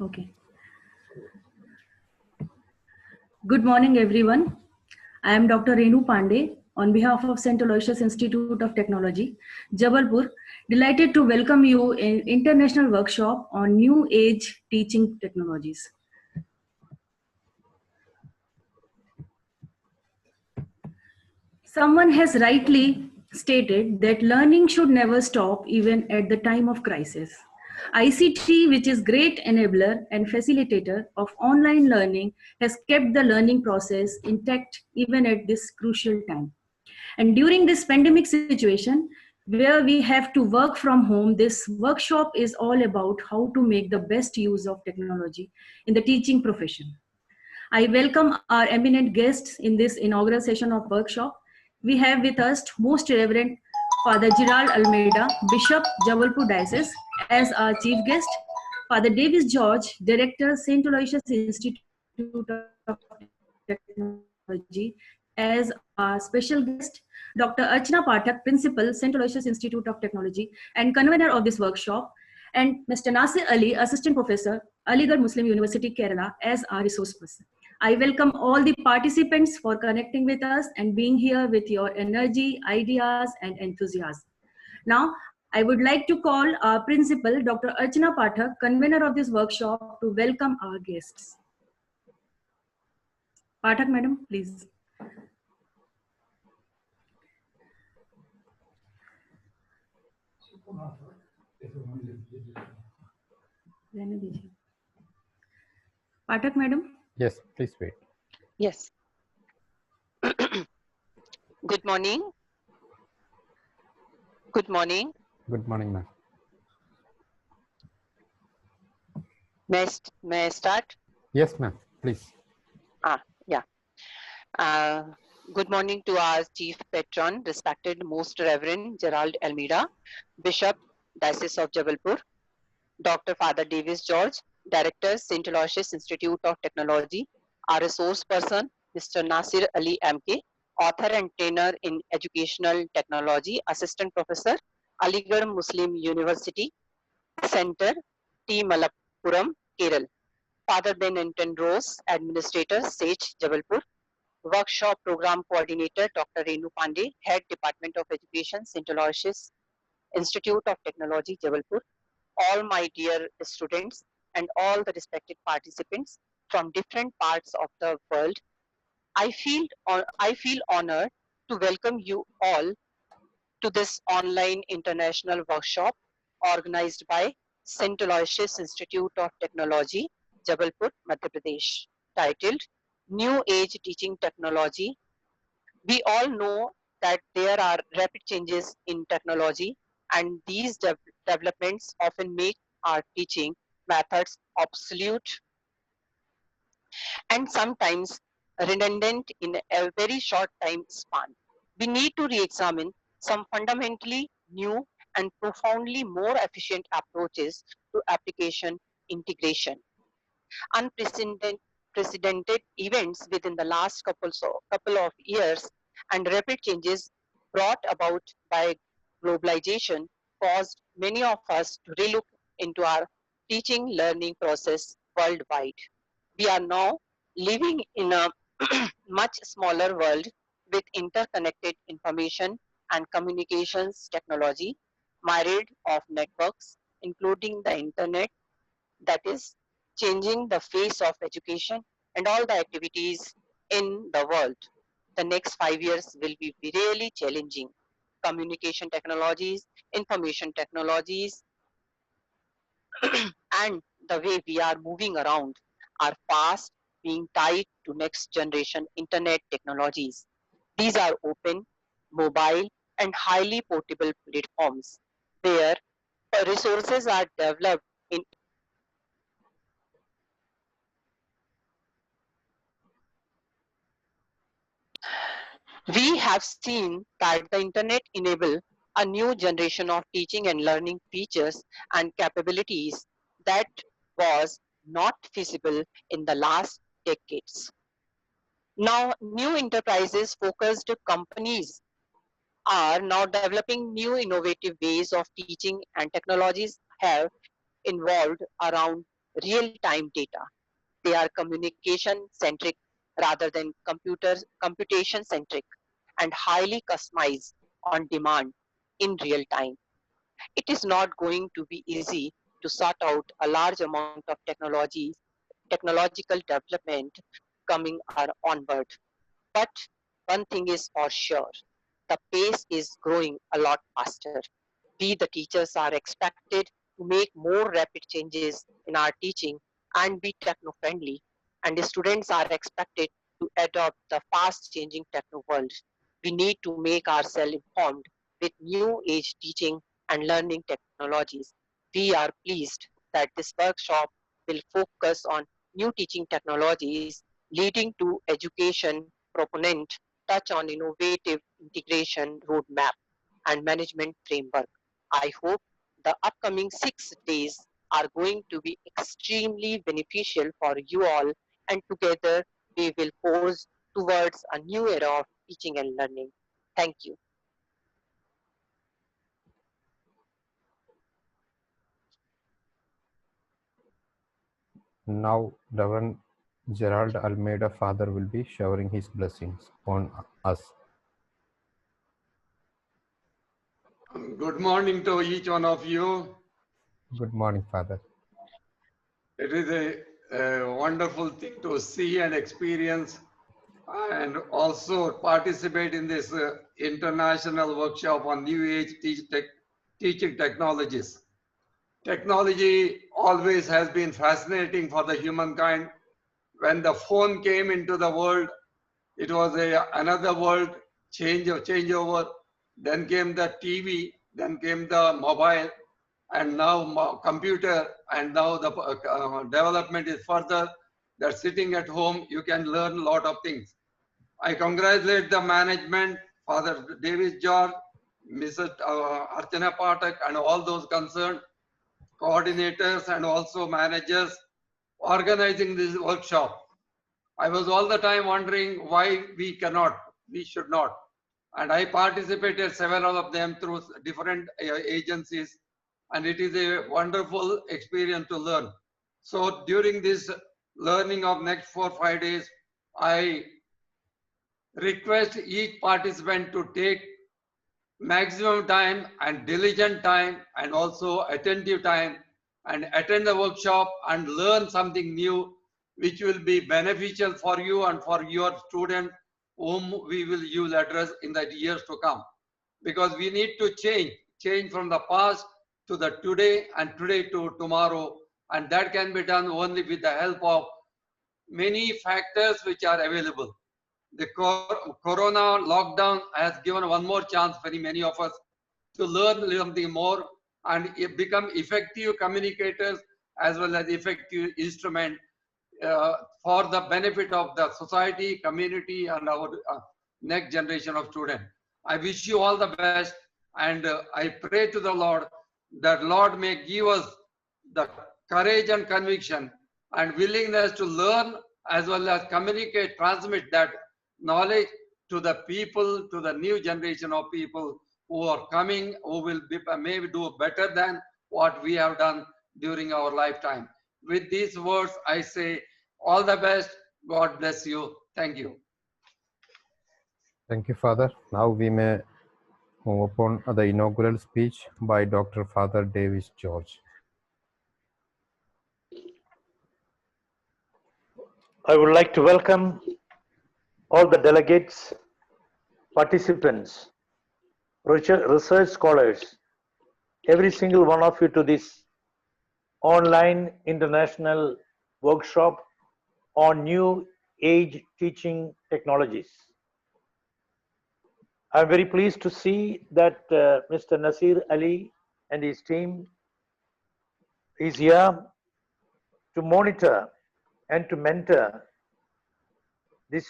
Okay. Good morning, everyone. I am Dr. Renu Pandey on behalf of St. Aloysius Institute of Technology, Jabalpur. Delighted to welcome you in international workshop on new age teaching technologies. Someone has rightly stated that learning should never stop even at the time of crisis. ICT, which is great enabler and facilitator of online learning, has kept the learning process intact even at this crucial time. And during this pandemic situation, where we have to work from home, this workshop is all about how to make the best use of technology in the teaching profession. I welcome our eminent guests in this inaugural session of workshop. We have with us Most Reverend Father Gerald Almeida, Bishop, Jabalpur Diocese, as our chief guest. Father Davis George, Director, St. Aloysius Institute of Technology, as our special guest. Dr. Archana Pathak, Principal, St. Aloysius Institute of Technology, and convener of this workshop, and Mr. Nasir Ali, Assistant Professor, Aligarh Muslim University, Kerala, as our resource person. I welcome all the participants for connecting with us and being here with your energy, ideas, and enthusiasm. Now, I would like to call our principal, Dr. Archana Pathak, convener of this workshop, to welcome our guests. Pathak, madam, please. Pathak, madam. Yes, please wait. Yes. Good morning. Good morning. Good morning, ma'am. May I start? Yes, ma'am, please. Yeah. Good morning to our chief patron, respected Most Reverend Gerald Almeida, Bishop, Diocese of Jabalpur, Dr. Father Davis George, Director, St. Aloysius Institute of Technology, our resource person, Mr. Nasir Ali MK, author and trainer in educational technology, Assistant Professor, Aligarh Muslim University, Center, T. Malappuram, Kerala. Father Benenton Rose, Administrator, SAGE, Jabalpur. Workshop Program Coordinator, Dr. Renu Pandey, Head Department of Education, St. Aloysius Institute of Technology, Jabalpur. All my dear students and all the respected participants from different parts of the world, I feel honored to welcome you all to this online international workshop organized by St. Aloysius Institute of Technology, Jabalpur, Madhya Pradesh, titled New Age Teaching Technology. We all know that there are rapid changes in technology, and these developments often make our teaching methods obsolete and sometimes redundant in a very short time span. We need to re-examine some fundamentally new and profoundly more efficient approaches to application integration. Unprecedented events within the last couple of years and rapid changes brought about by globalization caused many of us to relook into our teaching learning process worldwide. We are now living in a much smaller world with interconnected information and communications technology, myriad of networks, including the internet, that is changing the face of education and all the activities in the world. The next 5 years will be really challenging. Communication technologies, information technologies, and the way we are moving around are fast being tied to next generation internet technologies. These are open, mobile, and highly portable platforms where resources are developed in we have seen that the internet enable a new generation of teaching and learning features and capabilities that was not feasible in the last decades. Now, new enterprises focused companies are now developing new innovative ways of teaching, and technologies have involved around real-time data. They are communication-centric rather than computation-centric and highly customized on demand in real time. It is not going to be easy to sort out a large amount of technological development coming onward. But one thing is for sure, the pace is growing a lot faster. We, the teachers, are expected to make more rapid changes in our teaching and be techno-friendly, and the students are expected to adopt the fast-changing techno world. We need to make ourselves informed with new age teaching and learning technologies. We are pleased that this workshop will focus on new teaching technologies leading to education proponent, touch on innovative integration roadmap and management framework. I hope the upcoming 6 days are going to be extremely beneficial for you all, and together we will forge towards a new era of teaching and learning. Thank you. Now, Reverend Gerald Almeida, Father, will be showering his blessings on us. Good morning to each one of you. Good morning, Father. It is a wonderful thing to see and experience and also participate in this international workshop on new age teaching technologies. Technology always has been fascinating for the humankind. When the phone came into the world, it was another world changeover. Then came the TV, then came the mobile, and now computer, and now the development is further. That sitting at home, you can learn a lot of things. I congratulate the management, Father Davis George, Mrs. Archana Pathak, and all those concerned, coordinators and also managers organizing this workshop. I was all the time wondering why we should not. And I participated several of them through different agencies, and it is a wonderful experience to learn. So during this learning of next 4-5 days, I request each participant to take maximum time and diligent time and also attentive time and attend the workshop and learn something new which will be beneficial for you and for your student whom we will use address in the years to come. Because we need to change from the past to the today and today to tomorrow, and that can be done only with the help of many factors which are available. The corona lockdown has given one more chance for many of us to learn something more and become effective communicators as well as effective instrument for the benefit of the society, community, and our next generation of students. I wish you all the best, and I pray to the Lord that Lord may give us the courage and conviction and willingness to learn as well as communicate, transmit that knowledge to the people, to the new generation of people who are coming, who will be, maybe do better than what we have done during our lifetime. With these words, I say all the best. God bless you. Thank you. Thank you, Father. Now we may move upon the inaugural speech by Dr. Father Davis George. I would like to welcome all the delegates, participants, research scholars, every single one of you to this online international workshop on new age teaching technologies. I'm very pleased to see that Mr. Nasir Ali and his team is here to monitor and to mentor this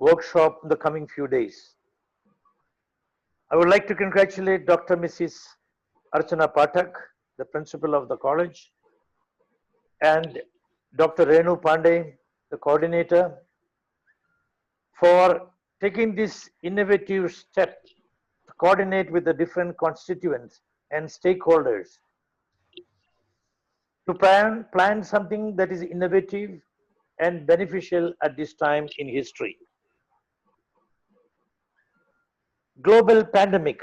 workshop in the coming few days. I would like to congratulate Dr. Mrs. Archana Pathak, the principal of the college, and Dr. Renu Pandey, the coordinator, for taking this innovative step to coordinate with the different constituents and stakeholders to plan something that is innovative and beneficial at this time in history. Global pandemic,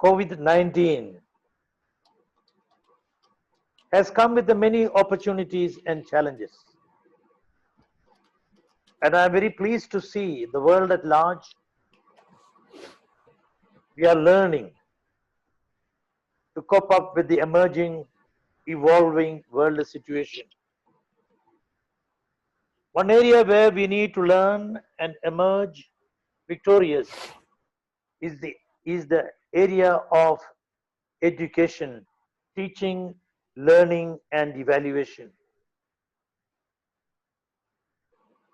COVID-19, has come with the many opportunities and challenges. And I'm very pleased to see the world at large. We are learning to cope up with the emerging, evolving world situation. One area where we need to learn and emerge victorious is the area of education, teaching, learning, and evaluation.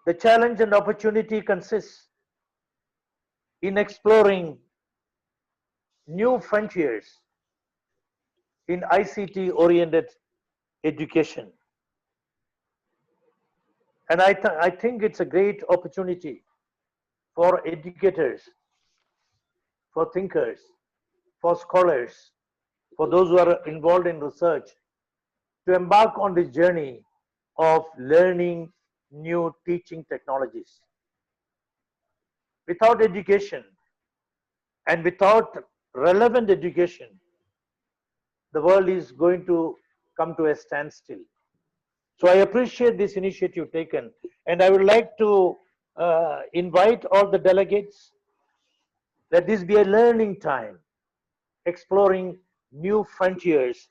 The challenge and opportunity consists in exploring new frontiers in ICT oriented education. And I think it's a great opportunity for educators, for thinkers, for scholars, for those who are involved in research to embark on this journey of learning new teaching technologies. Without education and without relevant education, the world is going to come to a standstill. So I appreciate this initiative taken, and I would like to invite all the delegates that this be a learning time, exploring new frontiers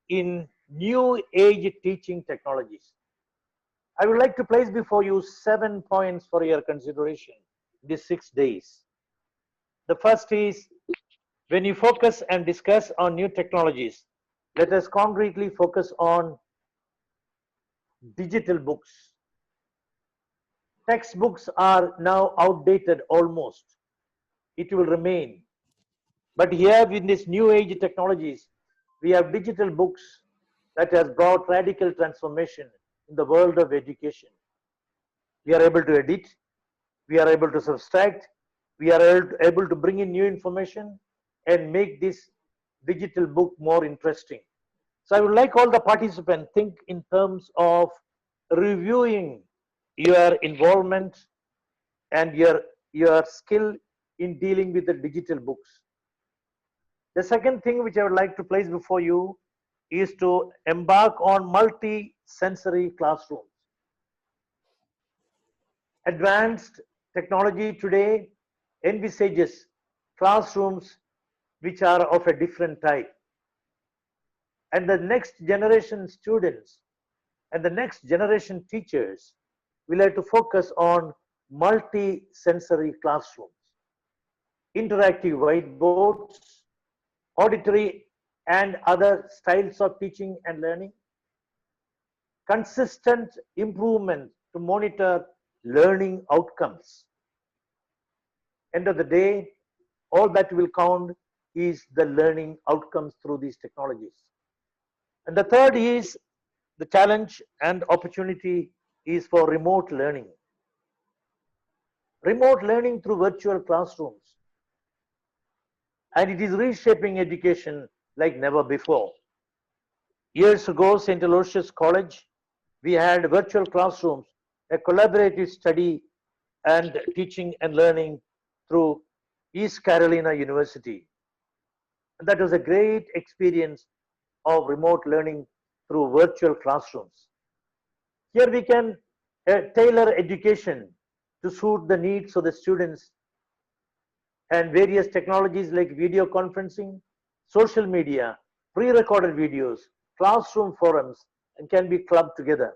in new age teaching technologies. I would like to place before you 7 points for your consideration these 6 days. The first is, when you focus and discuss on new technologies, let us concretely focus on digital books. Textbooks are now outdated almost. It will remain. But here with this new age technologies, we have digital books that has brought radical transformation in the world of education. We are able to edit, we are able to subtract, we are able to bring in new information and make this digital book more interesting. So I would like all the participants think in terms of reviewing your involvement and your skill in dealing with the digital books. The second thing which I would like to place before you is to embark on multi-sensory classrooms. Advanced technology today envisages classrooms which are of a different type. And the next generation students and the next generation teachers will have to focus on multi-sensory classrooms, interactive whiteboards, auditory and other styles of teaching and learning, consistent improvement to monitor learning outcomes. End of the day, all that will count is the learning outcomes through these technologies. And the third is the challenge and opportunity is for remote learning. Remote learning through virtual classrooms. And it is reshaping education like never before. Years ago, St. Aloysius College, we had virtual classrooms, a collaborative study and teaching and learning through East Carolina University. And that was a great experience of remote learning through virtual classrooms. Here we can tailor education to suit the needs of the students, and various technologies like video conferencing, social media, pre-recorded videos, classroom forums, and can be clubbed together.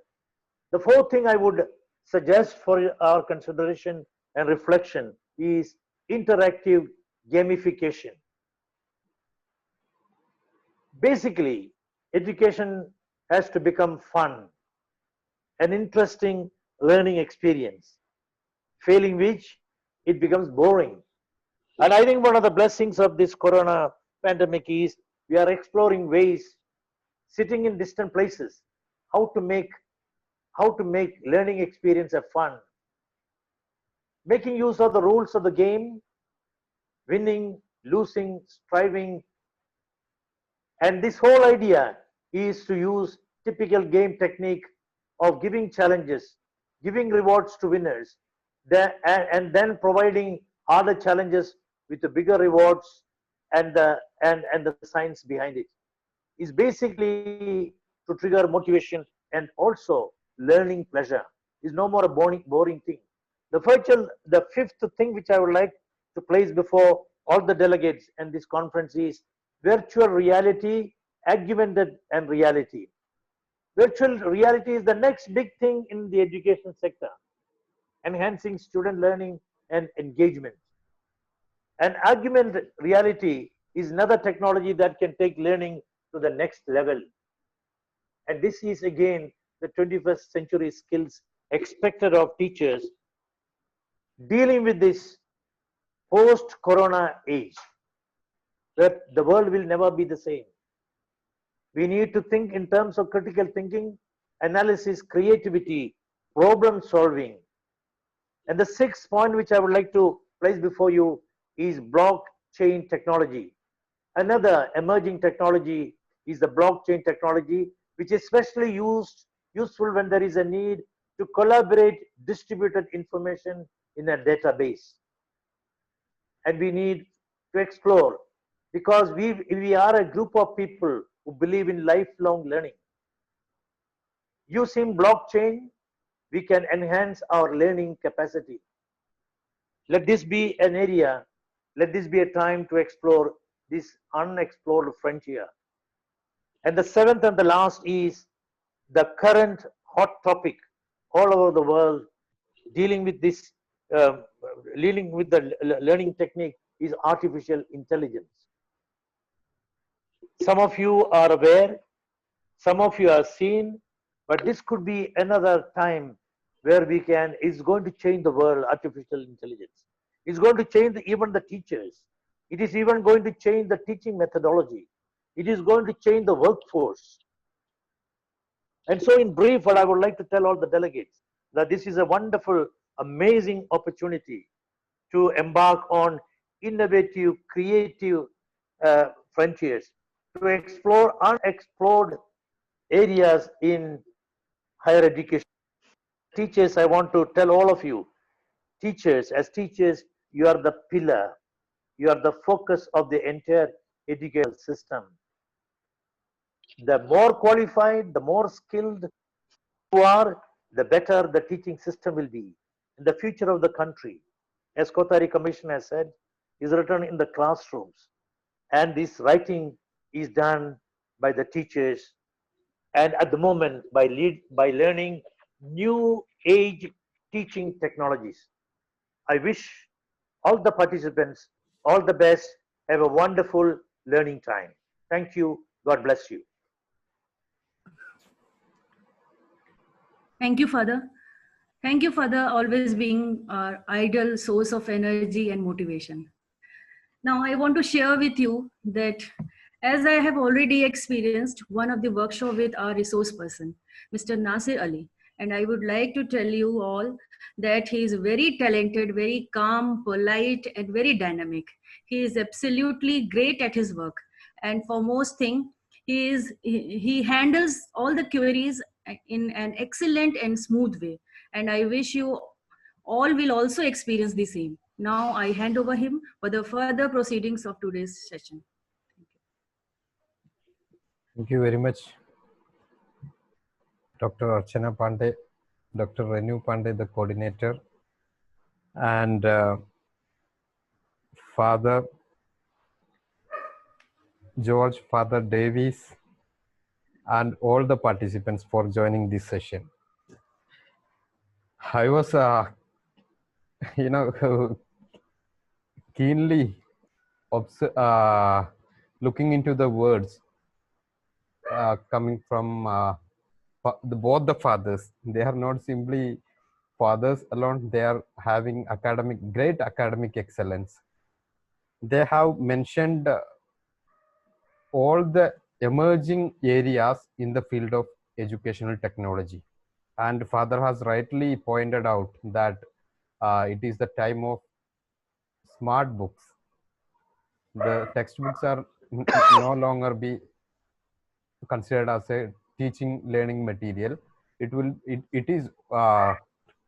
The fourth thing I would suggest for our consideration and reflection is interactive gamification. Basically, education has to become fun, an interesting learning experience, failing which it becomes boring. And I think one of the blessings of this corona pandemic is we are exploring ways, sitting in distant places, how to make learning experience a fun, making use of the rules of the game, winning, losing, striving. And this whole idea is to use typical game technique of giving challenges, giving rewards to winners, and then providing harder challenges with the bigger rewards and the science behind it. Is basically to trigger motivation and also learning pleasure. Is no more a boring thing. The fifth thing which I would like to place before all the delegates and this conference is virtual reality, augmented and reality. Virtual reality is the next big thing in the education sector, enhancing student learning and engagement. And augmented reality is another technology that can take learning to the next level. And this is again the 21st century skills expected of teachers dealing with this post-corona age, where the world will never be the same. We need to think in terms of critical thinking, analysis, creativity, problem solving. And the sixth point which I would like to place before you is blockchain technology. Another emerging technology is the blockchain technology, which is especially useful when there is a need to collaborate distributed information in a database. And we need to explore, because we are a group of people who believe in lifelong learning. Using blockchain, we can enhance our learning capacity. Let this be an area, let this be a time to explore this unexplored frontier. And the seventh and the last is the current hot topic all over the world dealing with this, dealing with the learning technique is artificial intelligence. Some of you are aware, some of you are seen, but this could be another time where it's going to change the world, artificial intelligence. It's going to change even the teachers. It is even going to change the teaching methodology. It is going to change the workforce. And so in brief, what I would like to tell all the delegates, that this is a wonderful, amazing opportunity to embark on innovative, creative frontiers, to explore unexplored areas in higher education. Teachers, I want to tell all of you, teachers, as teachers, you are the pillar, you are the focus of the entire educational system. The more qualified, the more skilled you are, the better the teaching system will be. And the future of the country, as Kothari Commission has said, is written in the classrooms. And this writing is done by the teachers, and at the moment by learning new age teaching technologies. I wish all the participants all the best. Have a wonderful learning time. Thank you. God bless you. Thank you, Father. Thank you, Father, always being our ideal source of energy and motivation. Now, I want to share with you that as I have already experienced one of the workshop with our resource person, Mr. Nasir Ali, and I would like to tell you all that he is very talented, very calm, polite, and very dynamic. He is absolutely great at his work. And for most thing, he handles all the queries in an excellent and smooth way. And I wish you all will also experience the same. Now I hand over him for the further proceedings of today's session. Thank you very much, Dr. Archana Pandey, Dr. Renu Pandey, the coordinator, and Father George, Father Davies, and all the participants for joining this session. I was, keenly looking into the words coming from both the fathers. They are not simply fathers alone, they are having great academic excellence. They have mentioned all the emerging areas in the field of educational technology. And Father has rightly pointed out that it is the time of smart books. The textbooks are no longer be considered as a teaching learning material. It is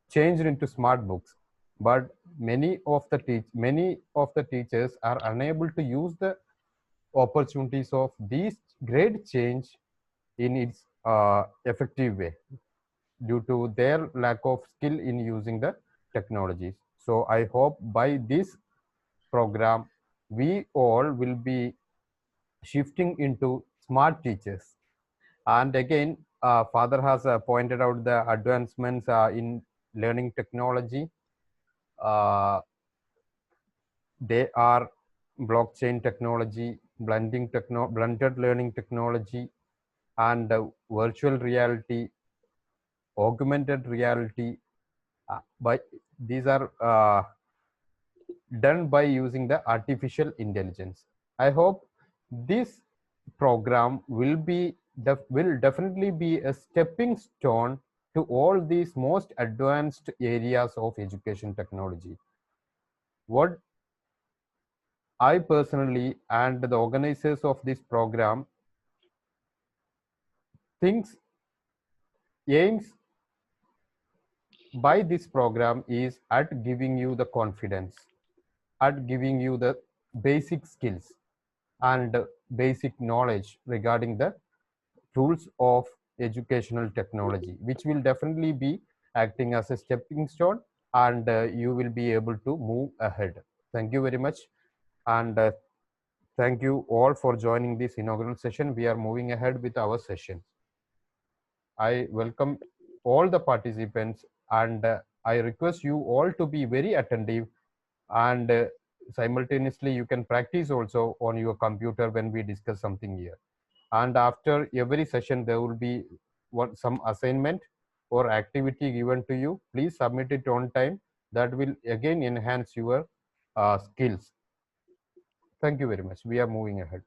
changed into smart books, but many of the teachers are unable to use the opportunities of these great change in its effective way due to their lack of skill in using the technologies. So I hope by this program we all will be shifting into smart teachers. And again, father has pointed out the advancements in learning technology. They are blockchain technology, blended learning technology, and virtual reality, augmented reality. By these are done by using the artificial intelligence. I hope this program will definitely be a stepping stone to all these most advanced areas of education technology. What I personally and the organizers of this program thinks aims by this program is at giving you the confidence, at giving you the basic skills and basic knowledge regarding the tools of educational technology, which will definitely be acting as a stepping stone, and you will be able to move ahead. Thank you very much, and thank you all for joining this inaugural session. We are moving ahead with our session. I welcome all the participants, and I request you all to be very attentive, and simultaneously you can practice also on your computer when we discuss something here. And after every session there will be some assignment or activity given to you. Please submit it on time. That will again enhance your skills. Thank you very much. We are moving ahead.